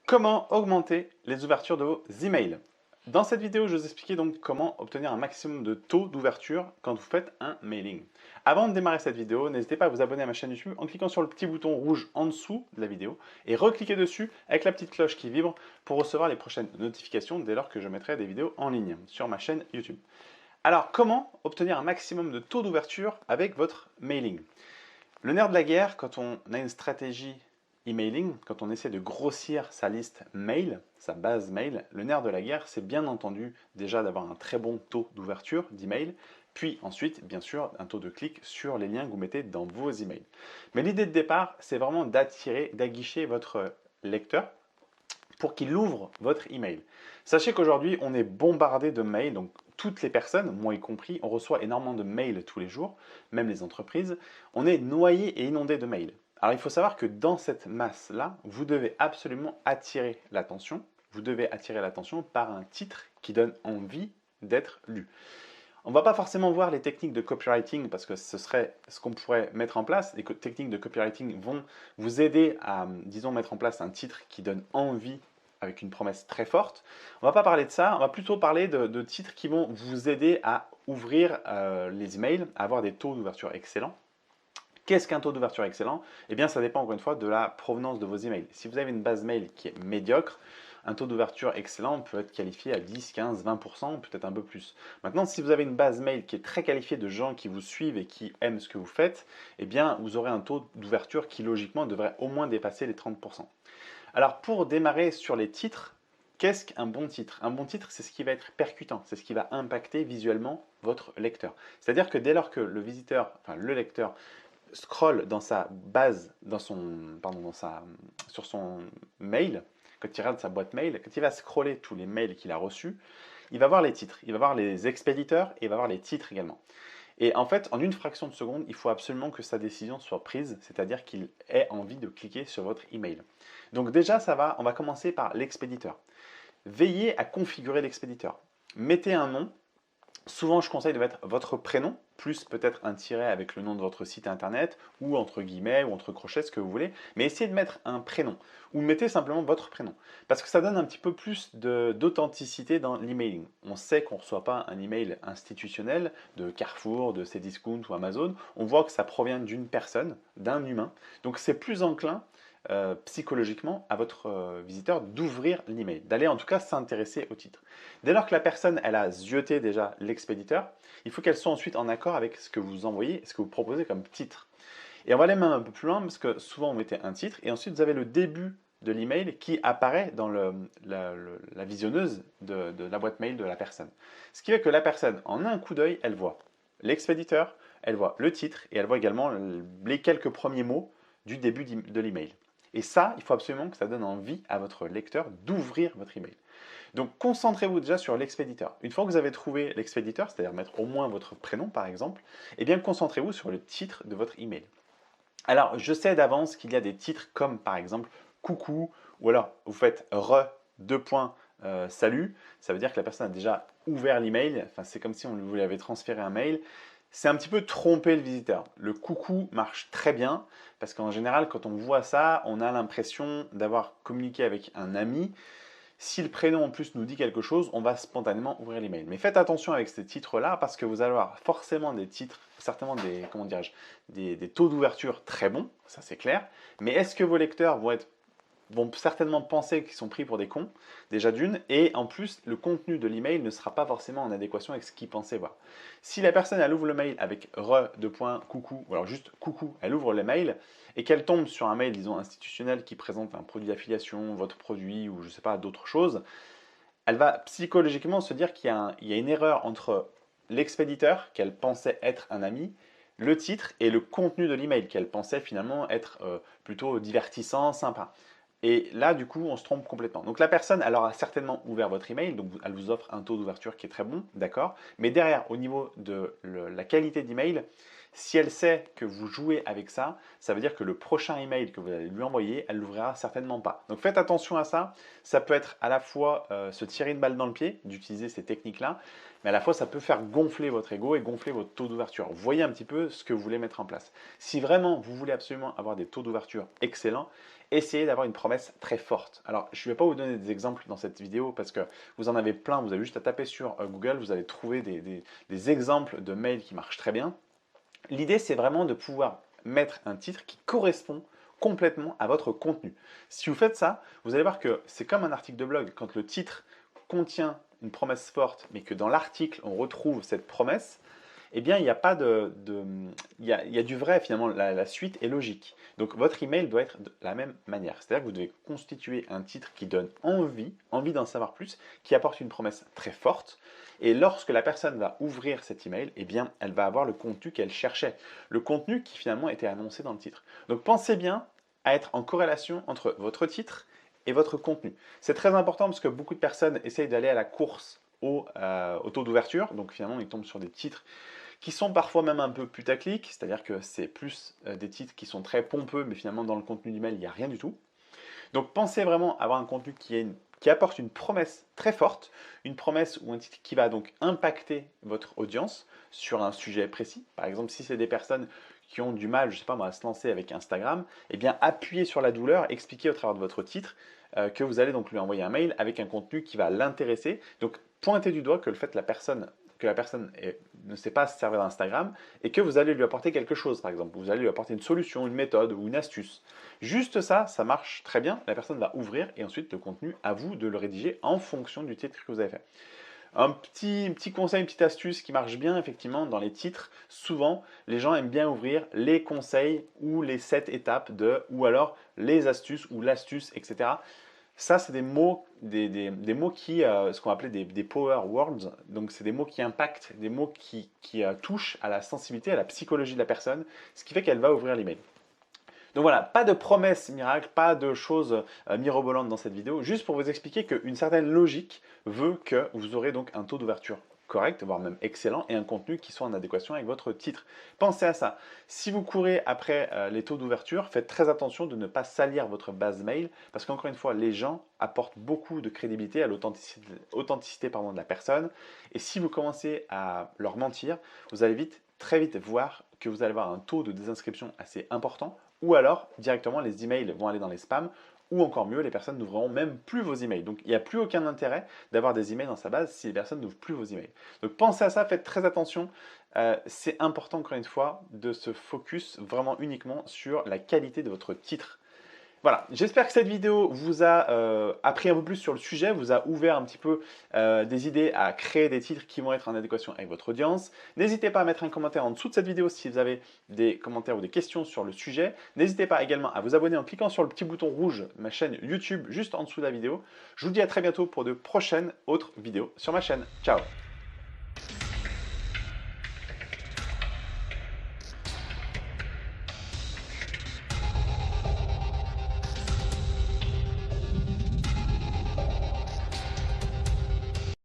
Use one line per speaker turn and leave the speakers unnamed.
Comment augmenter les ouvertures de vos emails? Dans cette vidéo, je vais vous expliquer donc comment obtenir un maximum de taux d'ouverture quand vous faites un mailing. Avant de démarrer cette vidéo, n'hésitez pas à vous abonner à ma chaîne YouTube en cliquant sur le petit bouton rouge en dessous de la vidéo et recliquez dessus avec la petite cloche qui vibre pour recevoir les prochaines notifications dès lors que je mettrai des vidéos en ligne sur ma chaîne YouTube. Alors, comment obtenir un maximum de taux d'ouverture avec votre mailing? Le nerf de la guerre, quand on a une stratégie emailing, quand on essaie de grossir sa liste mail, sa base mail, le nerf de la guerre, c'est bien entendu déjà d'avoir un très bon taux d'ouverture d'email, puis ensuite, bien sûr, un taux de clic sur les liens que vous mettez dans vos emails. Mais l'idée de départ, c'est vraiment d'attirer, d'aguicher votre lecteur pour qu'il ouvre votre email. Sachez qu'aujourd'hui, on est bombardé de mails, donc toutes les personnes, moi y compris, on reçoit énormément de mails tous les jours, même les entreprises, on est noyé et inondé de mails. Alors il faut savoir que dans cette masse-là, vous devez absolument attirer l'attention. Vous devez attirer l'attention par un titre qui donne envie d'être lu. On ne va pas forcément voir les techniques de copywriting parce que ce serait ce qu'on pourrait mettre en place. Les techniques de copywriting vont vous aider à, disons, mettre en place un titre qui donne envie avec une promesse très forte. On ne va pas parler de ça, on va plutôt parler de titres qui vont vous aider à ouvrir les emails, à avoir des taux d'ouverture excellents. Qu'est-ce qu'un taux d'ouverture excellent? Eh bien, ça dépend encore une fois de la provenance de vos emails. Si vous avez une base mail qui est médiocre, un taux d'ouverture excellent peut être qualifié à 10, 15, 20%, peut-être un peu plus. Maintenant, si vous avez une base mail qui est très qualifiée de gens qui vous suivent et qui aiment ce que vous faites, eh bien, vous aurez un taux d'ouverture qui, logiquement, devrait au moins dépasser les 30%. Alors, pour démarrer sur les titres, qu'est-ce qu'un bon titre? Un bon titre, c'est ce qui va être percutant, c'est ce qui va impacter visuellement votre lecteur. C'est-à-dire que dès lors que le visiteur, enfin le lecteur, scrolle dans sa base, sur son mail, quand il regarde sa boîte mail, quand il va scroller tous les mails qu'il a reçus, il va voir les titres, il va voir les expéditeurs et il va voir les titres également. Et en fait, en une fraction de seconde, il faut absolument que sa décision soit prise, c'est-à-dire qu'il ait envie de cliquer sur votre email. Donc déjà, on va commencer par l'expéditeur. Veillez à configurer l'expéditeur. Mettez un nom. Souvent, je conseille de mettre votre prénom, plus peut-être un tiret avec le nom de votre site internet, ou entre guillemets, ou entre crochets, ce que vous voulez. Mais essayez de mettre un prénom, ou mettez simplement votre prénom. Parce que ça donne un petit peu plus d'authenticité dans l'emailing. On sait qu'on ne reçoit pas un email institutionnel de Carrefour, de Cdiscount ou Amazon. On voit que ça provient d'une personne, d'un humain. Donc c'est plus enclin psychologiquement à votre visiteur d'ouvrir l'email, d'aller en tout cas s'intéresser au titre. Dès lors que la personne elle a zioté déjà l'expéditeur, il faut qu'elle soit ensuite en accord avec ce que vous envoyez, ce que vous proposez comme titre. Et on va aller même un peu plus loin parce que souvent vous mettez un titre et ensuite vous avez le début de l'email qui apparaît dans la visionneuse de la boîte mail de la personne. Ce qui fait que la personne, en un coup d'œil, elle voit l'expéditeur, elle voit le titre et elle voit également les quelques premiers mots du début de l'email. Et ça, il faut absolument que ça donne envie à votre lecteur d'ouvrir votre email. Donc concentrez-vous déjà sur l'expéditeur. Une fois que vous avez trouvé l'expéditeur, c'est-à-dire mettre au moins votre prénom par exemple, eh bien concentrez-vous sur le titre de votre email. Alors je sais d'avance qu'il y a des titres comme par exemple coucou ou alors vous faites deux points, salut, ça veut dire que la personne a déjà ouvert l'email, enfin c'est comme si on vous lui avait transféré un mail. C'est un petit peu tromper le visiteur. Le coucou marche très bien parce qu'en général, quand on voit ça, on a l'impression d'avoir communiqué avec un ami. Si le prénom en plus nous dit quelque chose, on va spontanément ouvrir l'email. Mais faites attention avec ces titres-là parce que vous allez avoir forcément des titres, certainement des taux d'ouverture très bons, ça c'est clair. Mais est-ce que vos lecteurs vont certainement penser qu'ils sont pris pour des cons, déjà d'une, et en plus, le contenu de l'email ne sera pas forcément en adéquation avec ce qu'ils pensaient voir. Si la personne, elle ouvre le mail avec coucou, ou alors juste coucou, elle ouvre le mail, et qu'elle tombe sur un mail, disons, institutionnel qui présente un produit d'affiliation, votre produit, ou je ne sais pas, d'autres choses, elle va psychologiquement se dire qu'il y a une erreur entre l'expéditeur, qu'elle pensait être un ami, le titre et le contenu de l'email, qu'elle pensait finalement être plutôt divertissant, sympa. Et là, du coup, on se trompe complètement. Donc la personne, elle aura certainement ouvert votre email, donc elle vous offre un taux d'ouverture qui est très bon, d'accord. Mais derrière, au niveau de la qualité d'email, Si elle sait que vous jouez avec ça, ça veut dire que le prochain email que vous allez lui envoyer, elle l'ouvrira certainement pas. Donc faites attention à ça. Ça peut être à la fois se tirer une balle dans le pied, d'utiliser ces techniques-là, mais à la fois ça peut faire gonfler votre ego et gonfler votre taux d'ouverture. Voyez un petit peu ce que vous voulez mettre en place. Si vraiment vous voulez absolument avoir des taux d'ouverture excellents, essayez d'avoir une promesse très forte. Alors, je ne vais pas vous donner des exemples dans cette vidéo parce que vous en avez plein. Vous avez juste à taper sur Google, vous allez trouver des exemples de mails qui marchent très bien. L'idée, c'est vraiment de pouvoir mettre un titre qui correspond complètement à votre contenu. Si vous faites ça, vous allez voir que c'est comme un article de blog. Quand le titre contient une promesse forte, mais que dans l'article, on retrouve cette promesse, eh bien, il n'y a pas il y a du vrai finalement, la suite est logique. Donc, votre email doit être de la même manière. C'est-à-dire que vous devez constituer un titre qui donne envie d'en savoir plus, qui apporte une promesse très forte. Et lorsque la personne va ouvrir cet email, eh bien, elle va avoir le contenu qu'elle cherchait, le contenu qui finalement était annoncé dans le titre. Donc, pensez bien à être en corrélation entre votre titre et votre contenu. C'est très important parce que beaucoup de personnes essayent d'aller à la course au taux d'ouverture. Donc, finalement, ils tombent sur des titres qui sont parfois même un peu putaclic, c'est-à-dire que c'est plus des titres qui sont très pompeux, mais finalement dans le contenu d'email, il n'y a rien du tout. Donc pensez vraiment avoir un contenu qui apporte une promesse très forte, une promesse ou un titre qui va donc impacter votre audience sur un sujet précis. Par exemple, si c'est des personnes qui ont du mal, je ne sais pas moi, à se lancer avec Instagram, eh bien appuyez sur la douleur, expliquez au travers de votre titre que vous allez donc lui envoyer un mail avec un contenu qui va l'intéresser. Donc pointez du doigt que le fait que la personne ne sait pas se servir d'Instagram et que vous allez lui apporter quelque chose, par exemple. Vous allez lui apporter une solution, une méthode ou une astuce. Juste ça, ça marche très bien. La personne va ouvrir et ensuite le contenu, à vous de le rédiger en fonction du titre que vous avez fait. Un petit conseil, une petite astuce qui marche bien effectivement dans les titres, souvent les gens aiment bien ouvrir les conseils ou les 7 étapes ou alors les astuces ou l'astuce, etc. Ça, c'est des mots, des mots qui, ce qu'on appelait des power words. Donc, c'est des mots qui impactent, des mots qui touchent à la sensibilité, à la psychologie de la personne, ce qui fait qu'elle va ouvrir l'email. Donc voilà, pas de promesses miracles, pas de choses mirobolantes dans cette vidéo, juste pour vous expliquer qu'une certaine logique veut que vous aurez donc un taux d'ouverture correct, voire même excellent, et un contenu qui soit en adéquation avec votre titre. Pensez à ça. Si vous courez après les taux d'ouverture, faites très attention de ne pas salir votre base mail, parce qu'encore une fois, les gens apportent beaucoup de crédibilité à l'authenticité de la personne, et si vous commencez à leur mentir, vous allez très vite voir que vous allez avoir un taux de désinscription assez important, ou alors directement les emails vont aller dans les spams, ou encore mieux, les personnes n'ouvriront même plus vos emails. Donc il n'y a plus aucun intérêt d'avoir des emails dans sa base si les personnes n'ouvrent plus vos emails. Donc pensez à ça, faites très attention. C'est important encore une fois de se focus vraiment uniquement sur la qualité de votre titre. Voilà, j'espère que cette vidéo vous a appris un peu plus sur le sujet, vous a ouvert un petit peu des idées à créer des titres qui vont être en adéquation avec votre audience. N'hésitez pas à mettre un commentaire en dessous de cette vidéo si vous avez des commentaires ou des questions sur le sujet. N'hésitez pas également à vous abonner en cliquant sur le petit bouton rouge, ma chaîne YouTube, juste en dessous de la vidéo. Je vous dis à très bientôt pour de prochaines autres vidéos sur ma chaîne. Ciao!